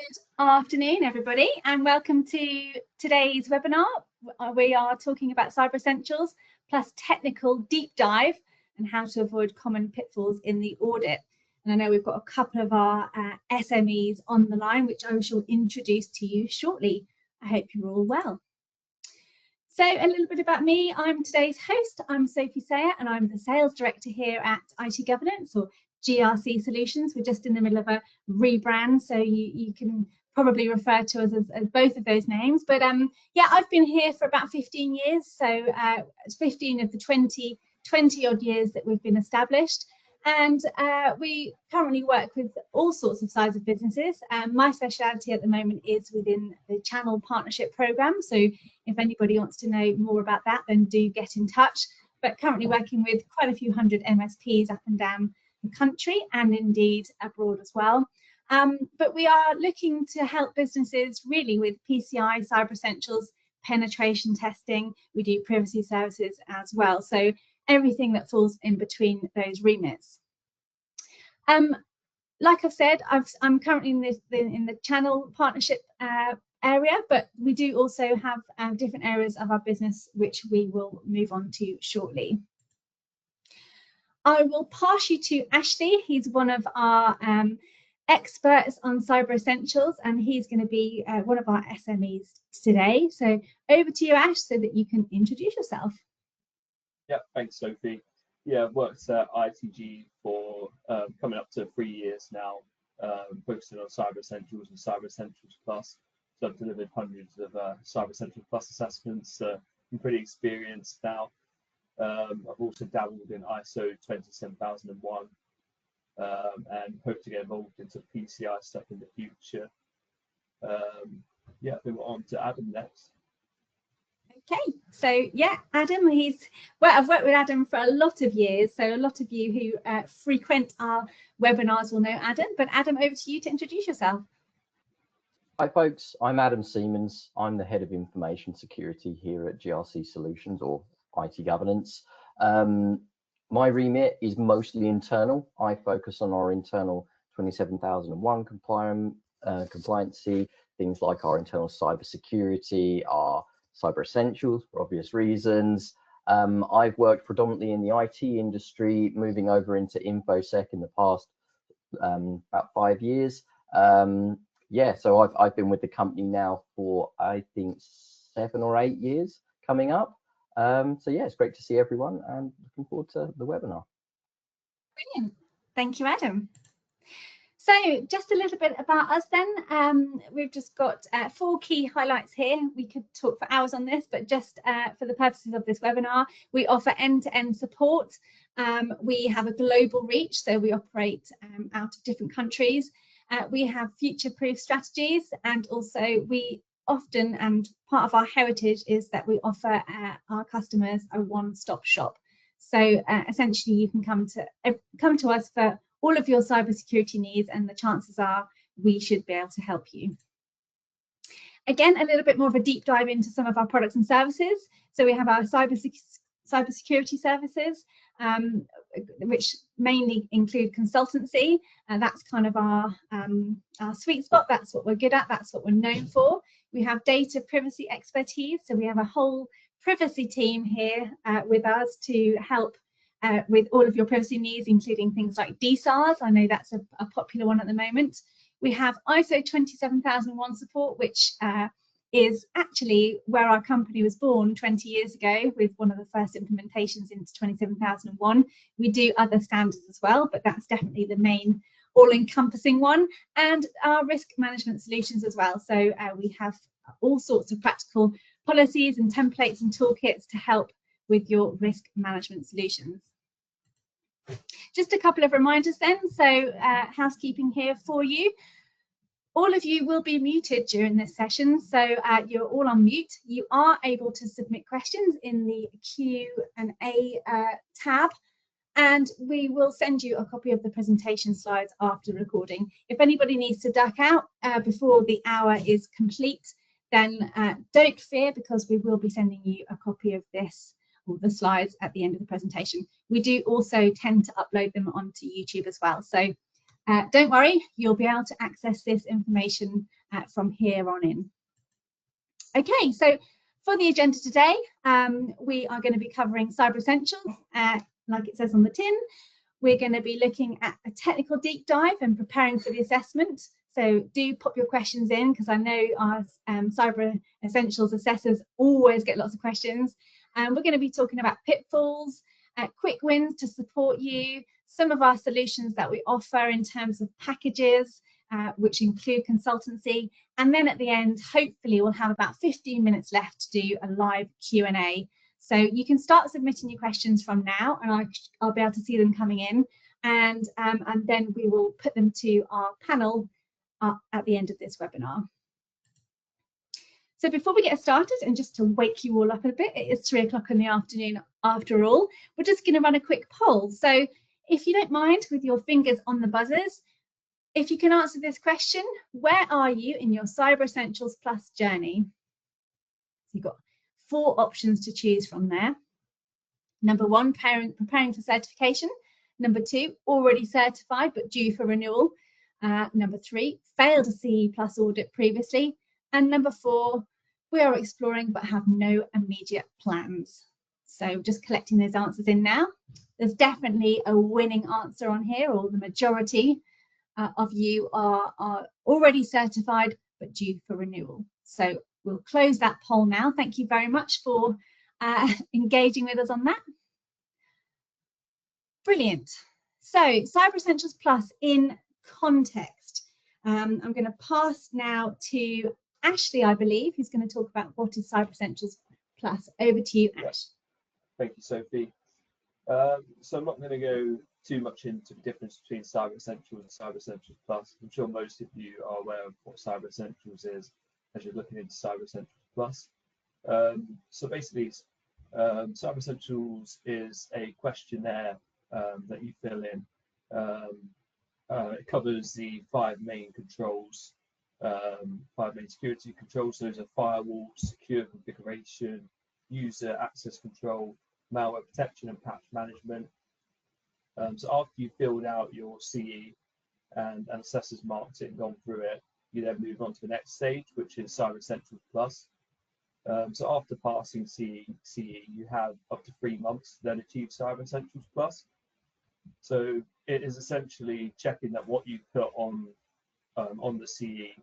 Good afternoon, everybody, and welcome to today's webinar. We are talking about Cyber Essentials plus technical deep dive and how to avoid common pitfalls in the audit. And I know we've got a couple of our SMEs on the line, which I shall introduce to you shortly. I hope you're all well. So a little bit about me. I'm today's host. I'm Sophie Sayer, and I'm the Sales Director here at IT Governance, or GRC Solutions. We're just in the middle of a rebrand, so you can probably refer to us as both of those names. But yeah, I've been here for about 15 years, so 15 of the 20 odd years that we've been established. And we currently work with all sorts of size of businesses. My speciality at the moment is within the Channel Partnership Programme. So if anybody wants to know more about that, then do get in touch. But currently working with quite a few hundred MSPs up and down the country and indeed abroad as well. But we are looking to help businesses really with PCI, Cyber Essentials, penetration testing. We do privacy services as well. So everything that falls in between those remits. Like I've said, I'm currently in the channel partnership area, but we do also have different areas of our business which we will move on to shortly. I will pass you to Ashley. He's one of our experts on Cyber Essentials, and he's going to be one of our SMEs today. So over to you, Ash, so that you can introduce yourself. Yeah, thanks, Sophie. Yeah, I've worked at ITG for coming up to 3 years now, focusing on Cyber Essentials and Cyber Essentials Plus. So I've delivered hundreds of Cyber Essentials Plus assessments. I'm pretty experienced now. I've also dabbled in ISO 27001 and hope to get involved into PCI stuff in the future. Yeah, then we're on to Adam next. Okay, so yeah, Adam, I've worked with Adam for a lot of years, so a lot of you who frequent our webinars will know Adam, but Adam, over to you to introduce yourself. Hi folks, I'm Adam Siemens. I'm the Head of Information Security here at GRC Solutions, or IT Governance. My remit is mostly internal. I focus on our internal 27001 compliancy, things like our internal cyber security, our Cyber Essentials for obvious reasons. I've worked predominantly in the IT industry, moving over into InfoSec in the past about 5 years. Yeah, so I've been with the company now for I think 7 or 8 years coming up. So yeah, it's great to see everyone and looking forward to the webinar. Brilliant. Thank you, Adam. So just a little bit about us then. We've just got 4 key highlights here. We could talk for hours on this, but just for the purposes of this webinar, we offer end-to-end support. We have a global reach, so we operate out of different countries. We have future-proof strategies, and also we often, and part of our heritage is that we offer our customers a one-stop shop. So essentially you can come to us for all of your cybersecurity needs, and the chances are we should be able to help you. Again, a little bit more of a deep dive into some of our products and services. So we have our cybersecurity services, which mainly include consultancy, and that's kind of our sweet spot. That's what we're good at. That's what we're known for. We have data privacy expertise, so we have a whole privacy team here with us to help with all of your privacy needs, including things like DSARs. I know that's a popular one at the moment. We have ISO 27001 support, which is actually where our company was born 20 years ago, with one of the first implementations into 27001. We do other standards as well, but that's definitely the main all-encompassing one, and our risk management solutions as well. So we have all sorts of practical policies and templates and toolkits to help with your risk management solutions. Just a couple of reminders then, so housekeeping here for you. All of you will be muted during this session, so you're all on mute. You are able to submit questions in the Q&A tab, and we will send you a copy of the presentation slides after recording. If anybody needs to duck out before the hour is complete, then don't fear, because we will be sending you a copy of this, or the slides, at the end of the presentation. We do also tend to upload them onto YouTube as well, so don't worry, you'll be able to access this information from here on in. Okay, so for the agenda today, we are going to be covering Cyber Essentials, like it says on the tin. We're going to be looking at a technical deep dive and preparing for the assessment. So do pop your questions in, because I know our Cyber Essentials assessors always get lots of questions. We're going to be talking about pitfalls, quick wins to support you, some of our solutions that we offer in terms of packages, which include consultancy. And then at the end, hopefully we'll have about 15 minutes left to do a live Q&A. So you can start submitting your questions from now, and I'll be able to see them coming in. And then we will put them to our panel at the end of this webinar. So before we get started, and just to wake you all up a bit, it is 3 o'clock in the afternoon after all, we're just going to run a quick poll. So if you don't mind, with your fingers on the buzzers, if you can answer this question, where are you in your Cyber Essentials Plus journey? So you've got 4 options to choose from there. Number 1, preparing for certification. Number 2, already certified but due for renewal. Number 3, failed a CE Plus audit previously. And number 4, we are exploring but have no immediate plans. So just collecting those answers in now. There's definitely a winning answer on here, or the majority of you are already certified but due for renewal. So we'll close that poll now. Thank you very much for engaging with us on that. Brilliant. So Cyber Essentials Plus in context. I'm going to pass now to Ashley, I believe, who's going to talk about what is Cyber Essentials Plus. Over to you, Ash. Thank you, Sophie. So I'm not going to go too much into the difference between Cyber Essentials and Cyber Essentials Plus. I'm sure most of you are aware of what Cyber Essentials is as you're looking into Cyber Essentials Plus. So basically, Cyber Essentials is a questionnaire that you fill in. It covers the 5 main controls, 5 main security controls. Those are firewall, secure configuration, user access control, malware protection, and patch management. So after you've filled out your CE and assessors marked it and gone through it, you then move on to the next stage, which is Cyber Essentials Plus. So after passing CE, you have up to 3 months to then achieve Cyber Essentials Plus. So it is essentially checking that what you put on the CE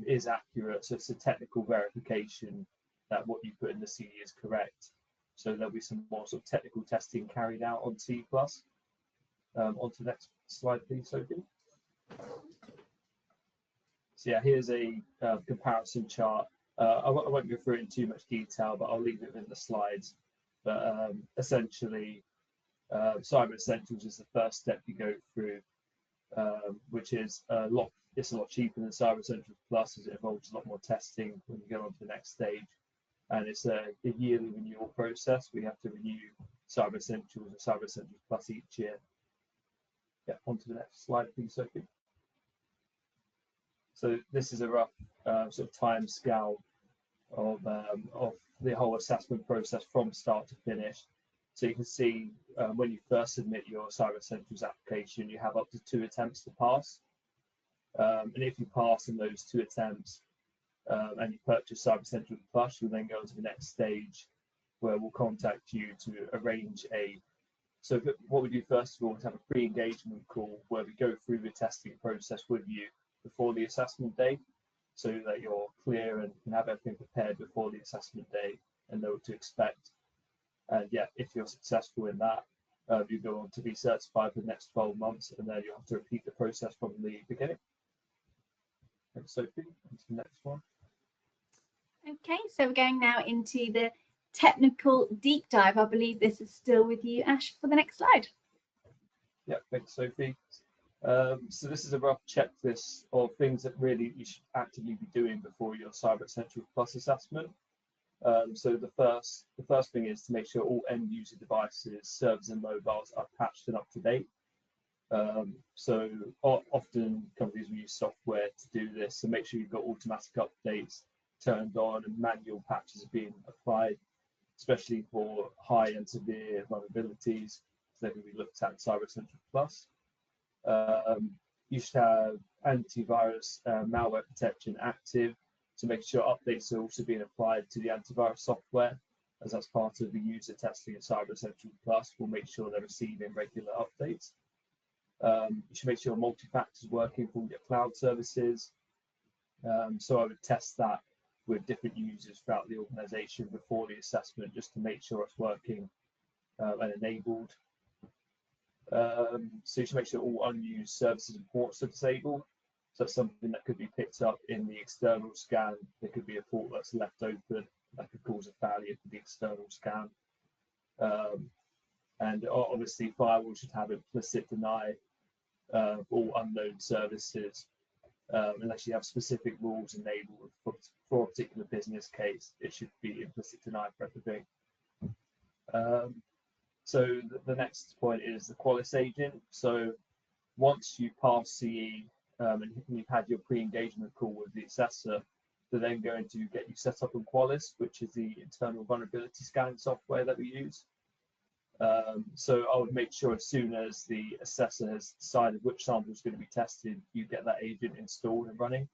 is accurate. So it's a technical verification that what you put in the CE is correct. So there'll be some more sort of technical testing carried out on CE Plus. On to the next slide, please, Sophie. So yeah, here's a comparison chart. I won't go through it in too much detail, but I'll leave it in the slides. But essentially, Cyber Essentials is the first step you go through, which is it's a lot cheaper than Cyber Essentials Plus, as it involves a lot more testing when you go on to the next stage. And it's a yearly renewal process. We have to renew Cyber Essentials and Cyber Essentials Plus each year. Yeah, on to the next slide, please, Sophie. So this is a rough sort of time scale of the whole assessment process from start to finish. So you can see when you first submit your Cyber Essentials application, you have up to 2 attempts to pass. And if you pass in those 2 attempts and you purchase Cyber Essentials Plus, you'll then go to the next stage where we'll contact you to arrange so what we do first of all is have a pre-engagement call where we go through the testing process with you before the assessment day, so that you're clear and can have everything prepared before the assessment day and know what to expect. And yeah, if you're successful in that, you go on to be certified for the next 12 months, and then you have to repeat the process from the beginning. Thanks, Sophie. On to the next one. Okay, so we're going now into the technical deep dive. I believe this is still with you, Ash, for the next slide. Yeah, thanks, Sophie. So this is a rough checklist of things that really you should actively be doing before your Cyber Essentials Plus assessment. So the first thing is to make sure all end user devices, servers and mobiles are patched and up to date. So often companies will use software to do this, so make sure you've got automatic updates turned on and manual patches are being applied, especially for high and severe vulnerabilities. So they can be looked at in Cyber Essentials Plus. You should have antivirus malware protection active to make sure updates are also being applied to the antivirus software, as that's part of the user testing of Cyber Essentials Plus. We'll make sure they're receiving regular updates. You should make sure multi-factor is working for all your cloud services. So I would test that with different users throughout the organization before the assessment, just to make sure it's working and enabled. So you should make sure all unused services and ports are disabled. So that's something that could be picked up in the external scan. There could be a port that's left open that could cause a failure to the external scan. And obviously, firewall should have implicit deny all unknown services, unless you have specific rules enabled for a particular business case. It should be implicit deny for everything. So the next point is the Qualys agent. So once you pass CE and you've had your pre-engagement call with the assessor, they're then going to get you set up on Qualys, which is the internal vulnerability scanning software that we use. So I would make sure as soon as the assessor has decided which sample is going to be tested, you get that agent installed and running,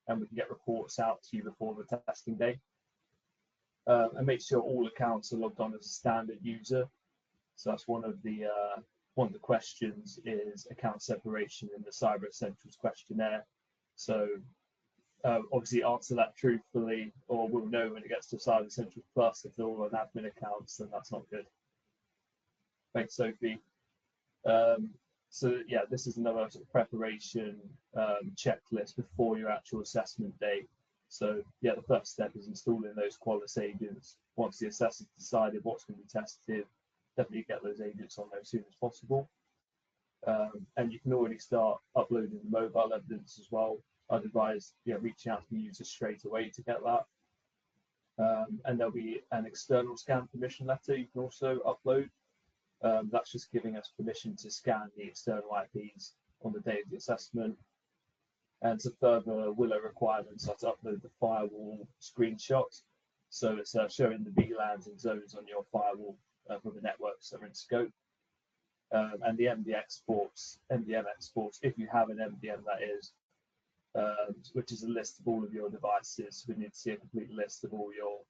and we can get reports out to you before the testing day. And make sure all accounts are logged on as a standard user. So that's one of the questions is account separation in the Cyber Essentials questionnaire. So obviously answer that truthfully, or we'll know when it gets to Cyber Essentials Plus if they're all on admin accounts, then that's not good. Thanks, Sophie. So yeah, this is another sort of preparation checklist before your actual assessment day. So yeah, the first step is installing those Qualys agents. Once the assessor's decided what's going to be tested, definitely get those agents on there as soon as possible. And you can already start uploading the mobile evidence as well. I'd advise reaching out to the user straight away to get that. And there'll be an external scan permission letter you can also upload. That's just giving us permission to scan the external IPs on the day of the assessment. And to further Willow requirements, I have to upload the firewall screenshot. So it's showing the VLANs and zones on your firewall for the networks that are in scope. And the MDM exports, if you have an MDM that is, which is a list of all of your devices. We need to see a complete list of all your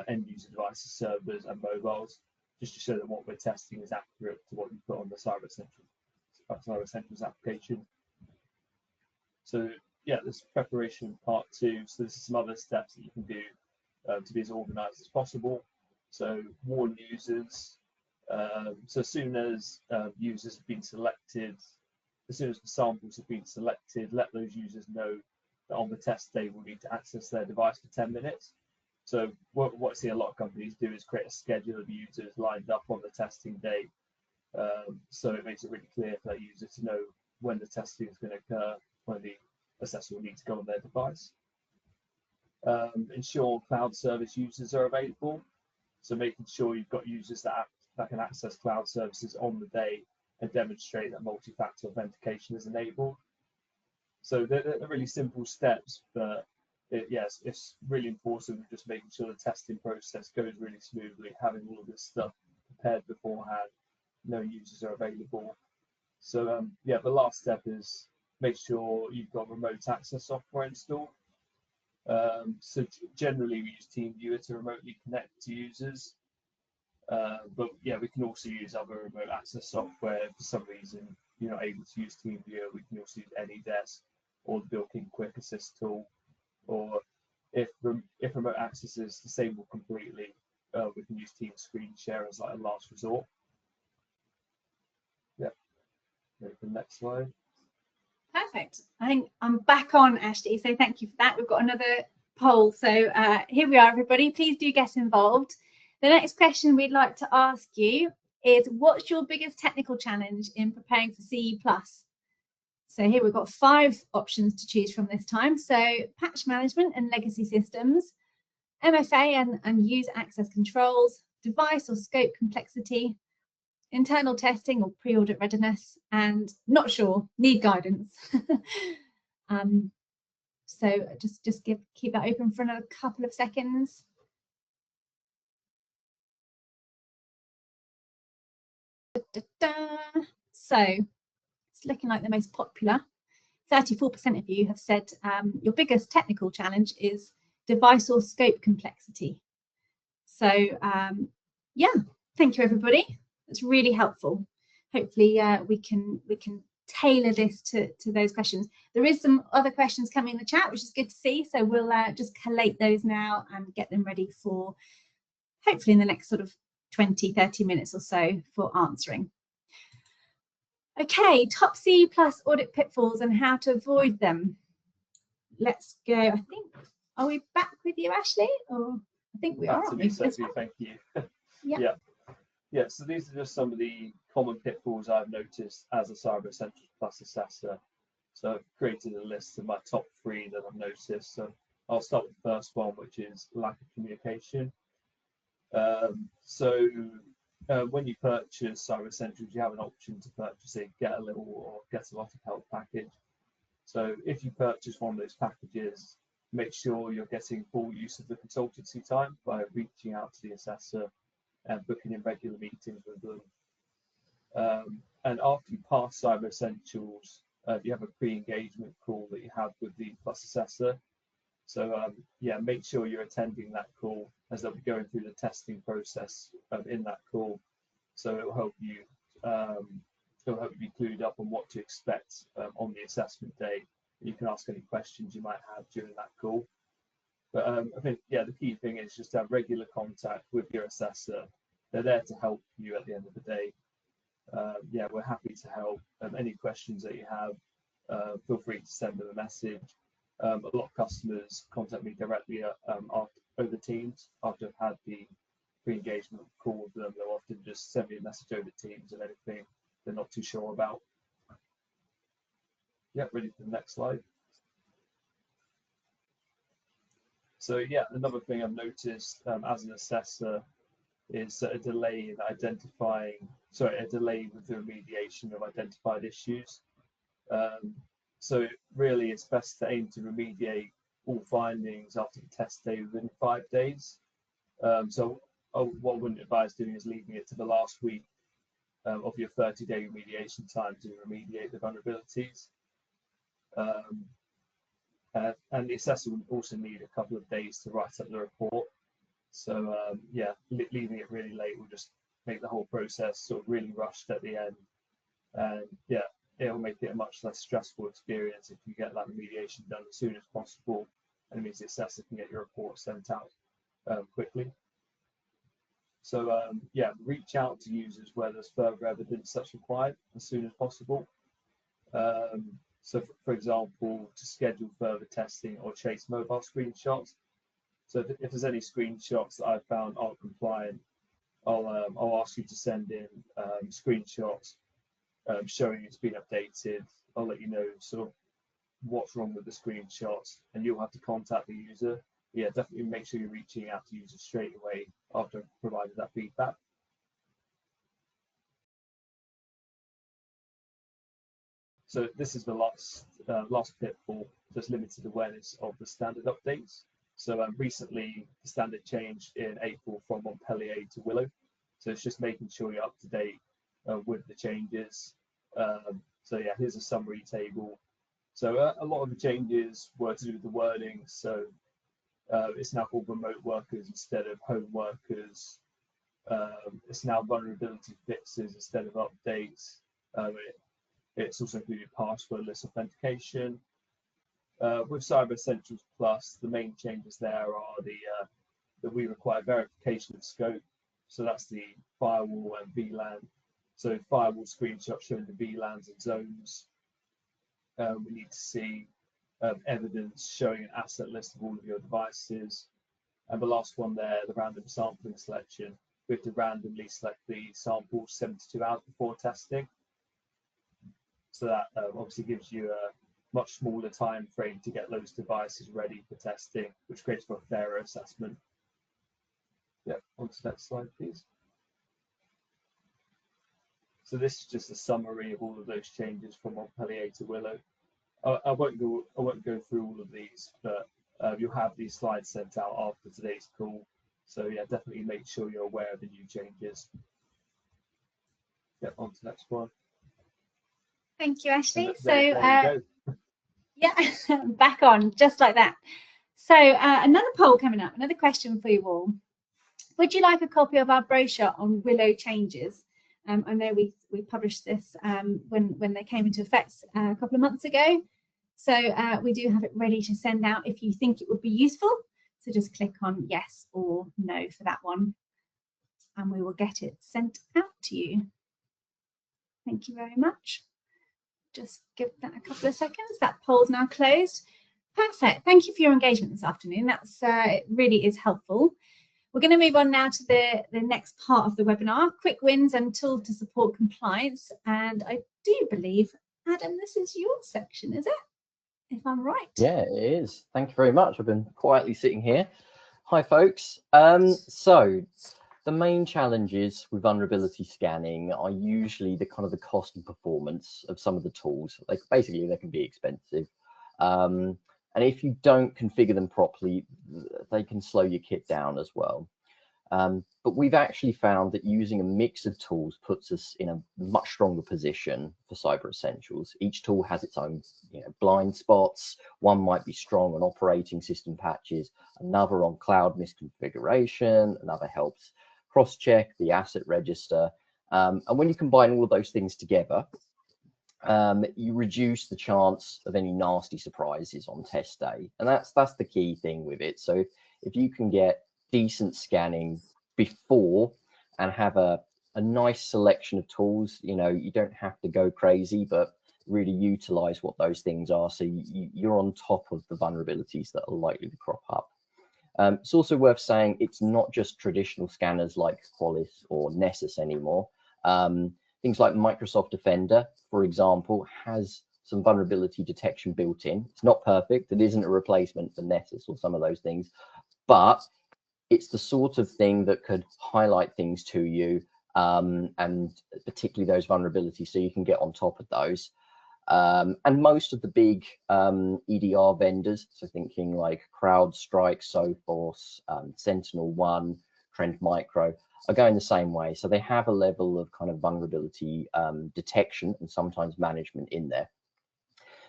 end user devices, servers and mobiles, just to show that what we're testing is accurate to what you put on the Cyber Essentials application. So yeah, this is preparation part 2. So this is some other steps that you can do to be as organized as possible. So warn users. So as soon as users have been selected, as soon as the samples have been selected, let those users know that on the test day we'll need to access their device for 10 minutes. So what I see a lot of companies do is create a schedule of users lined up on the testing day. So it makes it really clear for that user to know when the testing is going to occur, when the assessor will need to go on their device. Ensure cloud service users are available. So making sure you've got users that can access cloud services on the day and demonstrate that multi-factor authentication is enabled. So they're really simple steps, but yes, it's really important just making sure the testing process goes really smoothly, having all of this stuff prepared beforehand, no users are available. So yeah, the last step is make sure you've got remote access software installed. So generally we use TeamViewer to remotely connect to users. But yeah, we can also use other remote access software. If for some reason you're not able to use TeamViewer, we can also use AnyDesk or the built-in Quick Assist tool. Or if remote access is disabled completely, we can use Team Screen Share as like a last resort. Yeah. Go to the next slide. Perfect. I think I'm back on, Ashley, so thank you for that. We've got another poll. So here we are, everybody. Please do get involved. The next question we'd like to ask you is, what's your biggest technical challenge in preparing for CE+? So here we've got 5 options to choose from this time. So patch management and legacy systems, MFA and user access controls, device or scope complexity, internal testing or pre-audit readiness, and not sure, need guidance. So just keep that open for another couple of seconds. So it's looking like the most popular. 34% of you have said your biggest technical challenge is device or scope complexity. So yeah, thank you everybody. It's really helpful. Hopefully we can tailor this to those questions. There is some other questions coming in the chat, which is good to see. So we'll just collate those now and get them ready for hopefully in the next sort of 20-30 minutes or so for answering. Okay, top C+ audit pitfalls and how to avoid them. Let's go. I think, are we back with you, Ashley? Or I think we are. Absolutely, Sophie, thank you. Yeah. Yeah, so these are just some of the common pitfalls I've noticed as a Cyber Essentials Plus assessor. So I've created a list of my top 3 that I've noticed. So I'll start with the first one, which is lack of communication. When you purchase Cyber Essentials, you have an option to purchase a get a little or get a lot of help package. So if you purchase one of those packages, make sure you're getting full use of the consultancy time by reaching out to the assessor and booking in regular meetings with them. And after you pass Cyber Essentials, you have a pre-engagement call that you have with the Plus assessor. So yeah, make sure you're attending that call, as they'll be going through the testing process in that call. So it'll help you be clued up on what to expect on the assessment day. You can ask any questions you might have during that call. But I think, yeah, the key thing is just to have regular contact with your assessor. They're there to help you at the end of the day. Yeah, we're happy to help. Any questions that you have, feel free to send them a message. A lot of customers contact me directly over Teams after I've had the pre-engagement call with them. They'll often just send me a message over Teams of anything they're not too sure about. Yeah, ready for the next slide. So yeah, another thing I've noticed as an assessor is a delay with the remediation of identified issues. So really, it's best to aim to remediate all findings after the test day within 5 days. So what I wouldn't advise doing is leaving it to the last week of your 30-day remediation time to remediate the vulnerabilities. And the assessor will also need a couple of days to write up the report. So yeah, leaving it really late will just make the whole process sort of really rushed at the end. And yeah, it'll make it a much less stressful experience if you get that remediation done as soon as possible. And it means the assessor can get your report sent out quickly. So yeah, reach out to users where there's further evidence that's required as soon as possible. So for example, to schedule further testing or chase mobile screenshots. So if there's any screenshots that I've found aren't compliant, I'll ask you to send in screenshots showing it's been updated. I'll let you know sort of what's wrong with the screenshots, and you'll have to contact the user. Yeah, definitely make sure you're reaching out to users straight away after I've provided that feedback. So this is the last pitfall, just limited awareness of the standard updates. So recently the standard changed in April from Montpellier to Willow. So it's just making sure you're up to date with the changes. So yeah, here's a summary table. So a lot of the changes were to do with the wording. So it's now called remote workers instead of home workers. It's now vulnerability fixes instead of updates. It's also included passwordless authentication. With Cyber Essentials Plus, the main changes there are that we require verification of scope. So that's the firewall and VLAN. So firewall screenshots showing the VLANs and zones. We need to see evidence showing an asset list of all of your devices. And the last one there, the random sampling selection. We have to randomly select the samples 72 hours before testing. So that obviously gives you a much smaller time frame to get those devices ready for testing, which creates for a fairer assessment. Yeah, on to the next slide, please. So this is just a summary of all of those changes from Montpellier to Willow. I won't go through all of these, but you'll have these slides sent out after today's call. So yeah, definitely make sure you're aware of the new changes. Yeah, on to the next one. Thank you, Ashley. So There you go. yeah, back on just like that. So another poll coming up, another question for you all. Would you like a copy of our brochure on Willow changes? I know we published this when they came into effect a couple of months ago. So we do have it ready to send out if you think it would be useful. So just click on yes or no for that one, and we will get it sent out to you. Thank you very much. Just give that a couple of seconds. That poll's now closed. Perfect. Thank you for your engagement this afternoon. That's it really is helpful. We're going to move on now to the next part of the webinar, quick wins and tools to support compliance. And I do believe, Adam, this is your section, is it? If I'm right. Yeah, it is. Thank you very much. I've been quietly sitting here. Hi, folks. So the main challenges with vulnerability scanning are usually the kind of the cost and performance of some of the tools. Like basically, they can be expensive. And if you don't configure them properly, they can slow your kit down as well. But we've actually found that using a mix of tools puts us in a much stronger position for Cyber Essentials. Each tool has its own blind spots. One might be strong on operating system patches, another on cloud misconfiguration, another helps cross-check the asset register. And when you combine all of those things together, you reduce the chance of any nasty surprises on test day. And that's the key thing with it. So if you can get decent scanning before and have a nice selection of tools, you don't have to go crazy, but really utilize what those things are. So you're on top of the vulnerabilities that are likely to crop up. It's also worth saying it's not just traditional scanners like Qualys or Nessus anymore. Things like Microsoft Defender, for example, has some vulnerability detection built in. It's not perfect. It isn't a replacement for Nessus or some of those things, but it's the sort of thing that could highlight things to you, and particularly those vulnerabilities, so you can get on top of those. And most of the big EDR vendors, so thinking like CrowdStrike, Sophos, SentinelOne, Trend Micro, are going the same way. So they have a level of kind of vulnerability detection and sometimes management in there.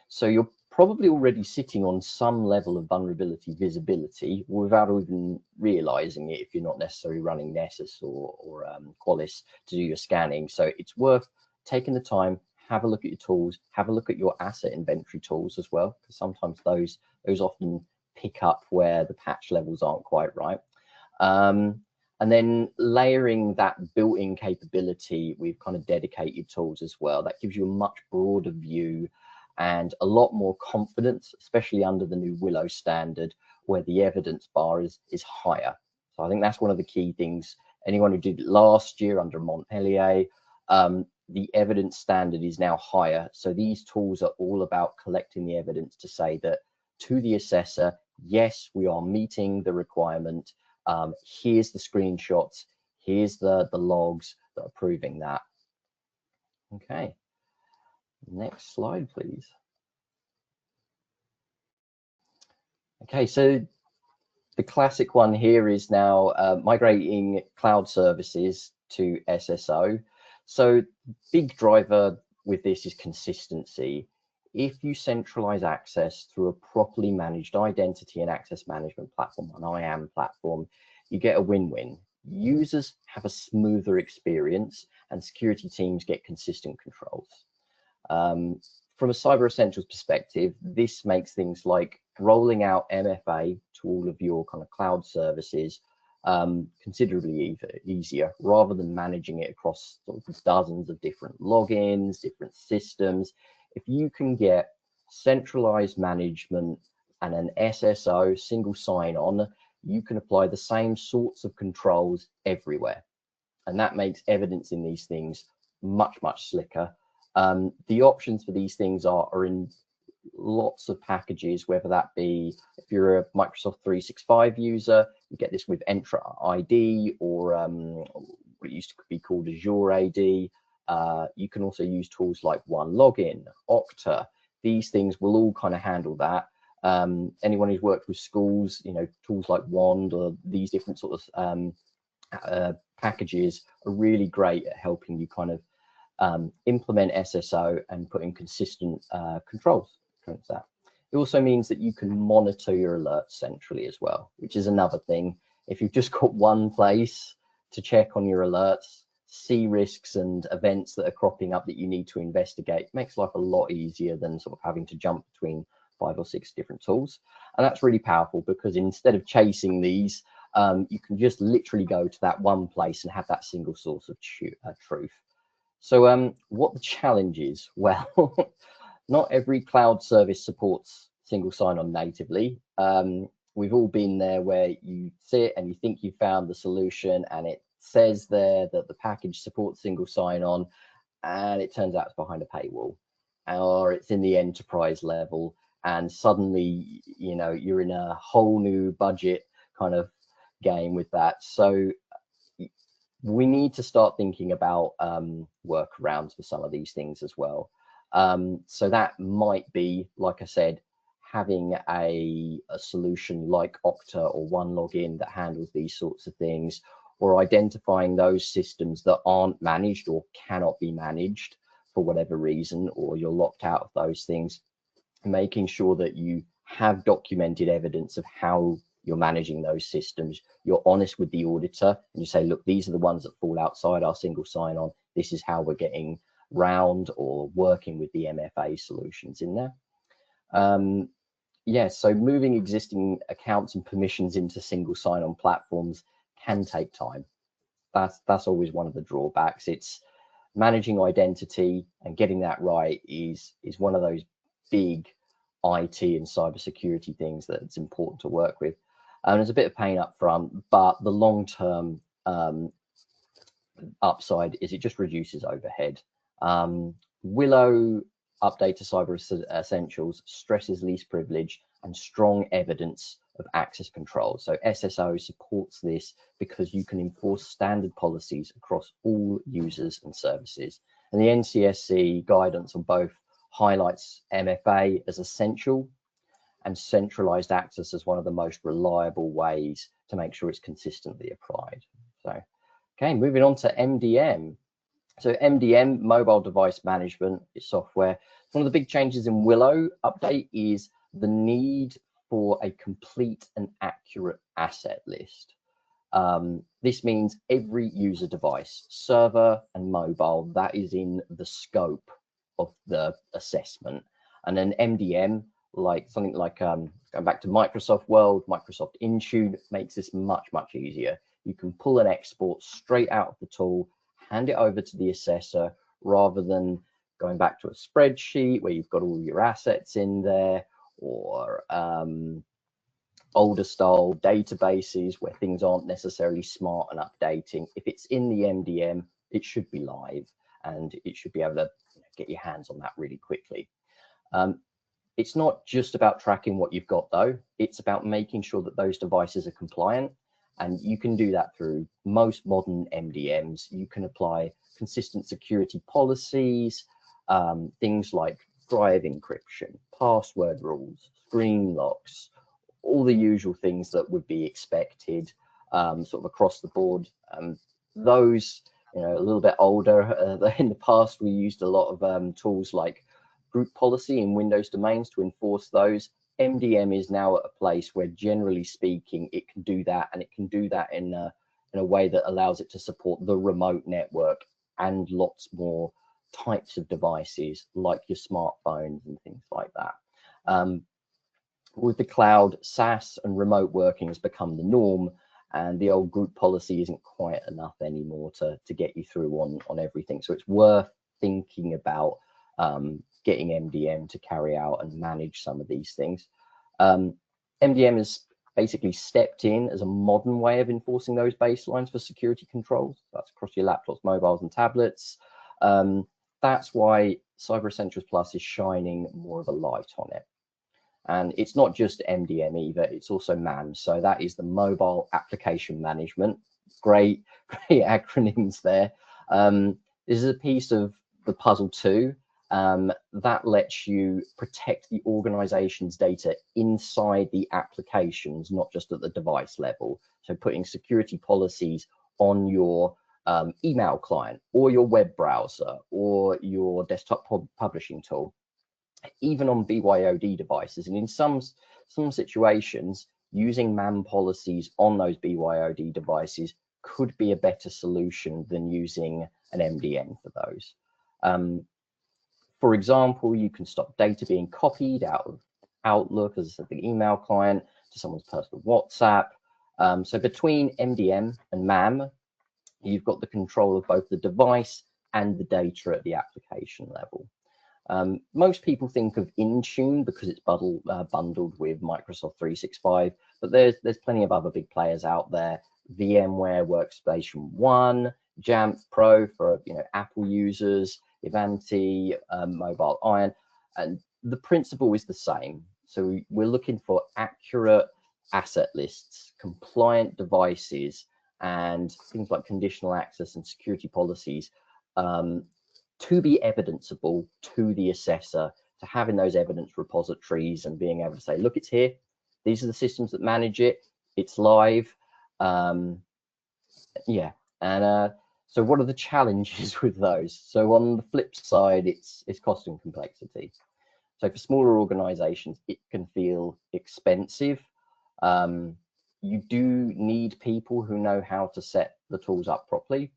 So you're probably already sitting on some level of vulnerability visibility without even realizing it if you're not necessarily running Nessus or Qualys to do your scanning. So it's worth taking the time, have a look at your tools, have a look at your asset inventory tools as well, because sometimes those often pick up where the patch levels aren't quite right. And then layering that built-in capability with kind of dedicated tools as well, that gives you a much broader view and a lot more confidence, especially under the new Willow standard, where the evidence bar is higher. So I think that's one of the key things. Anyone who did it last year under Montpellier, the evidence standard is now higher. So these tools are all about collecting the evidence to say that to the assessor, yes, we are meeting the requirement. Here's the screenshots, here's the logs that are proving that. Okay, next slide, please. Okay, so the classic one here is now migrating cloud services to SSO. So big driver with this is consistency. If you centralize access through a properly managed identity and access management platform, an IAM platform, you get a win-win. Users have a smoother experience and security teams get consistent controls. From a Cyber Essentials perspective, this makes things like rolling out MFA to all of your kind of cloud services considerably easier, rather than managing it across sort of dozens of different logins, different systems. If you can get centralized management and an SSO, single sign-on, you can apply the same sorts of controls everywhere. And that makes evidence in these things much, much slicker. The options for these things are in lots of packages, whether that be if you're a Microsoft 365 user, you get this with Entra ID or what used to be called Azure AD. You can also use tools like OneLogin, Okta. These things will all kind of handle that. Anyone who's worked with schools, tools like Wand or these different sort of packages are really great at helping you kind of implement SSO, and put in consistent controls. It also means that you can monitor your alerts centrally as well, which is another thing. If you've just got one place to check on your alerts, see risks and events that are cropping up that you need to investigate, makes life a lot easier than sort of having to jump between 5 or 6 different tools. And that's really powerful, because instead of chasing these, you can just literally go to that one place and have that single source of truth. So what the challenge is? Well, not every cloud service supports single sign-on natively. We've all been there, where you sit and you think you found the solution, and it says there that the package supports single sign-on, and it turns out it's behind a paywall, or it's in the enterprise level, and suddenly, you know, you're in a whole new budget kind of game with that. So we need to start thinking about workarounds for some of these things as well. So that might be, like I said, having a solution like Okta or OneLogin that handles these sorts of things, or identifying those systems that aren't managed or cannot be managed for whatever reason, or you're locked out of those things, making sure that you have documented evidence of how you're managing those systems. You're honest with the auditor, and you say, look, these are the ones that fall outside our single sign-on. This is how we're getting round or working with the MFA solutions in there. Yeah, so moving existing accounts and permissions into single sign-on platforms can take time. That's always one of the drawbacks. It's managing identity, and getting that right is one of those big IT and cybersecurity things that it's important to work with. And there's a bit of pain up front, but the long-term upside is it just reduces overhead. Willow update to Cyber Essentials stresses least privilege and strong evidence of access control. So SSO supports this because you can enforce standard policies across all users and services. And the NCSC guidance on both highlights MFA as essential and centralized access as one of the most reliable ways to make sure it's consistently applied. So, okay, moving on to MDM. So MDM, mobile device management, is software. One of the big changes in Willow update is the need for a complete and accurate asset list. This means every user device, server and mobile, that is in the scope of the assessment. And then MDM, like something like going back to Microsoft World, Microsoft Intune, makes this much, much easier. You can pull an export straight out of the tool, hand it over to the assessor, rather than going back to a spreadsheet where you've got all your assets in there, or older style databases where things aren't necessarily smart and updating. If it's in the MDM, it should be live, and it should be able to get your hands on that really quickly. It's not just about tracking what you've got though, it's about making sure that those devices are compliant. And you can do that through most modern MDMs. You can apply consistent security policies, things like drive encryption, password rules, screen locks, all the usual things that would be expected sort of across the board. Those, a little bit older, in the past we used a lot of tools like group policy in Windows domains to enforce those. MDM is now at a place where, generally speaking, it can do that, and it can do that in a way that allows it to support the remote network and lots more types of devices like your smartphones and things like that. With the cloud, SaaS and remote working has become the norm, and the old group policy isn't quite enough anymore to get you through on everything. So it's worth thinking about getting MDM to carry out and manage some of these things. MDM has basically stepped in as a modern way of enforcing those baselines for security controls. That's across your laptops, mobiles, and tablets. That's why Cyber Essentials Plus is shining more of a light on it. And it's not just MDM either, it's also MAM. So that is the Mobile Application Management. Great acronyms there. This is a piece of the puzzle too. That lets you protect the organization's data inside the applications, not just at the device level. So putting security policies on your email client or your web browser or your desktop publishing tool, even on BYOD devices. And in some situations, using MAM policies on those BYOD devices could be a better solution than using an MDM for those. For example, you can stop data being copied out of Outlook, as I said, the email client, to someone's personal WhatsApp. So between MDM and MAM, you've got the control of both the device and the data at the application level. Most people think of Intune because it's bundled with Microsoft 365, but there's plenty of other big players out there. VMware Workstation 1, Jamf Pro for Apple users, Ivanti, Mobile Iron, and the principle is the same. So we're looking for accurate asset lists, compliant devices, and things like conditional access and security policies to be evidenceable to the assessor, to have in those evidence repositories and being able to say, look, it's here. These are the systems that manage it. It's live. Yeah. And so what are the challenges with those? So on the flip side, it's cost and complexity. So for smaller organizations, it can feel expensive. You do need people who know how to set the tools up properly.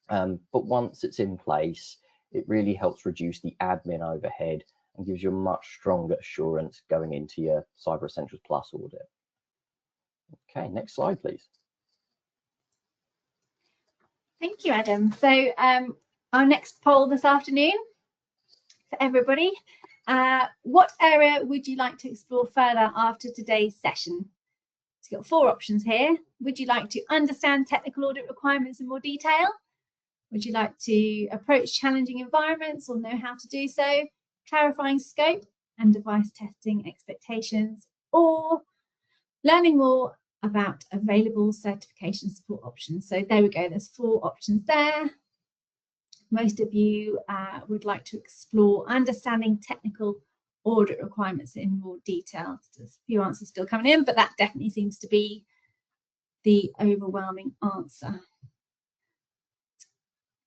But once it's in place, it really helps reduce the admin overhead and gives you a much stronger assurance going into your Cyber Essentials Plus audit. Okay, next slide, please. Thank you, Adam. So our next poll this afternoon for everybody, what area would you like to explore further after today's session? So you've got 4 options here. Would you like to understand technical audit requirements in more detail? Would you like to approach challenging environments or know how to do so? Clarifying scope and device testing expectations, or learning more about available certification support options? So there we go, there's 4 options there. Most of you would like to explore understanding technical audit requirements in more detail. There's a few answers still coming in, but that definitely seems to be the overwhelming answer.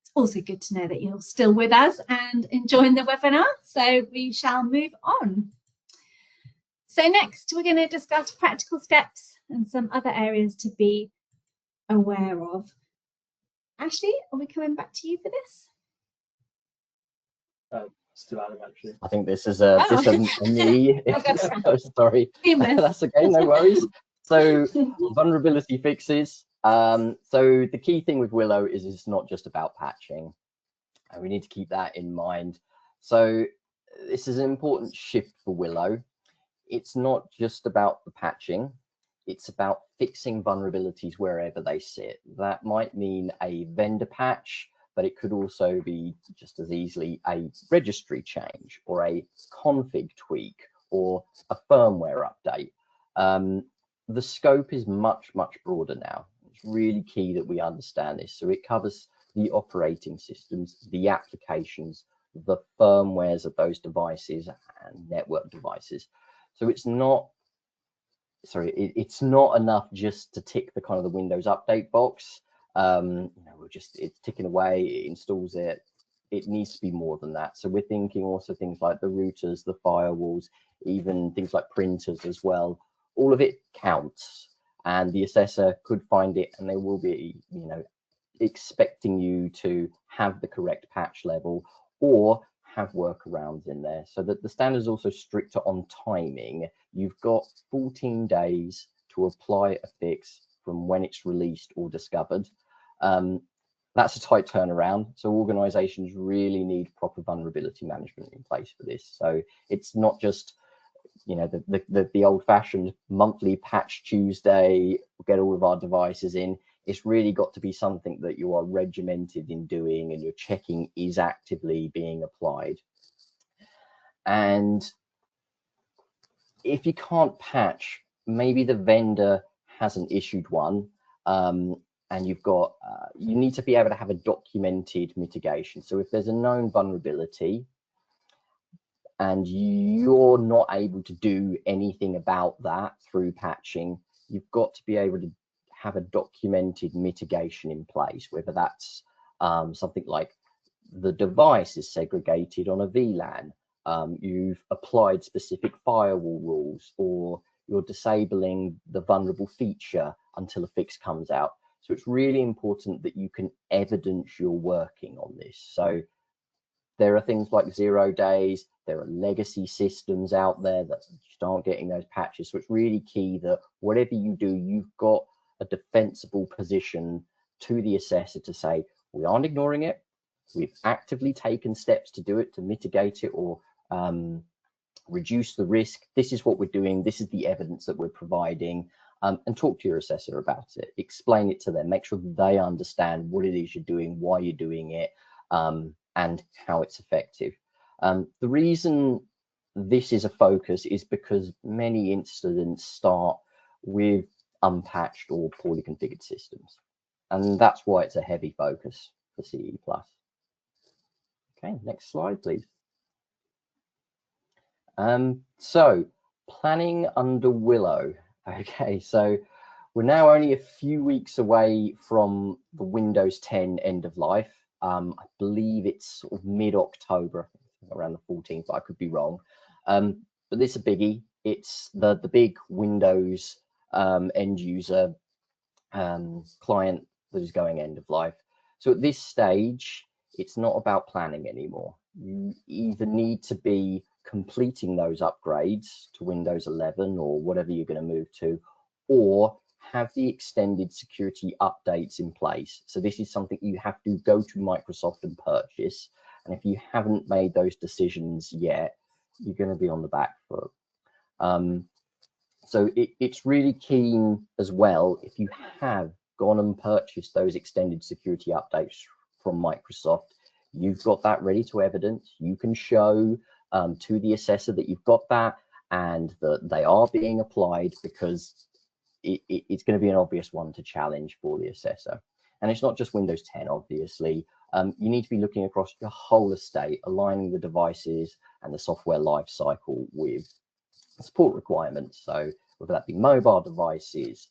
It's also good to know that you're still with us and enjoying the webinar, so we shall move on. So next, we're going to discuss practical steps and some other areas to be aware of. Ashley, are we coming back to you for this? Still Adam, actually. I think this is a me. Oh, sorry. That's okay, no worries. So vulnerability fixes. So the key thing with Willow is it's not just about patching, and we need to keep that in mind. So this is an important shift for Willow. It's not just about the patching, it's about fixing vulnerabilities wherever they sit. That might mean a vendor patch, but it could also be just as easily a registry change or a config tweak or a firmware update. The scope is much, much broader now. It's really key that we understand this. So it covers the operating systems, the applications, the firmwares of those devices and network devices. So it's not, it's not enough just to tick the kind of the Windows update box. It's ticking away, it installs it. It needs to be more than that. So we're thinking also things like the routers, the firewalls, even things like printers as well. All of it counts, and the assessor could find it, and they will be, expecting you to have the correct patch level or have workarounds in there. So that the standard is also stricter on timing. You've got 14 days to apply a fix from when it's released or discovered. That's a tight turnaround. So organizations really need proper vulnerability management in place for this. So it's not just, the old-fashioned monthly patch Tuesday, get all of our devices in. It's really got to be something that you are regimented in doing and you're checking is actively being applied. And if you can't patch, maybe the vendor hasn't issued one, and you've got, you need to be able to have a documented mitigation. So if there's a known vulnerability and you're not able to do anything about that through patching, you've got to be able to have a documented mitigation in place, whether that's something like the device is segregated on a VLAN, you've applied specific firewall rules, or you're disabling the vulnerable feature until a fix comes out. So it's really important that you can evidence you're working on this. So there are things like 0 days, there are legacy systems out there that just aren't getting those patches. So it's really key that whatever you do, you've got a defensible position to the assessor to say, we aren't ignoring it. We've actively taken steps to do it, to mitigate it or reduce the risk. This is what we're doing. This is the evidence that we're providing. And talk to your assessor about it. Explain it to them. Make sure they understand what it is you're doing, why you're doing it, and how it's effective. The reason this is a focus is because many incidents start with unpatched or poorly configured systems. And that's why it's a heavy focus for CE+. Okay, next slide, please. So planning under Willow. Okay, so we're now only a few weeks away from the Windows 10 end of life. I believe it's sort of mid-October, around the 14th, but I could be wrong. But this is a biggie. It's the big Windows end user client that is going end of life. So at this stage, it's not about planning anymore. You either need to be completing those upgrades to Windows 11 or whatever you're going to move to, or have the extended security updates in place. So this is something you have to go to Microsoft and purchase. And if you haven't made those decisions yet, you're going to be on the back foot. So it's really keen as well, if you have gone and purchased those extended security updates from Microsoft, you've got that ready to evidence. You can show to the assessor that you've got that and that they are being applied, because it's going to be an obvious one to challenge for the assessor. And it's not just Windows 10, obviously. You need to be looking across your whole estate, aligning the devices and the software life cycle with support requirements. So whether that be mobile devices,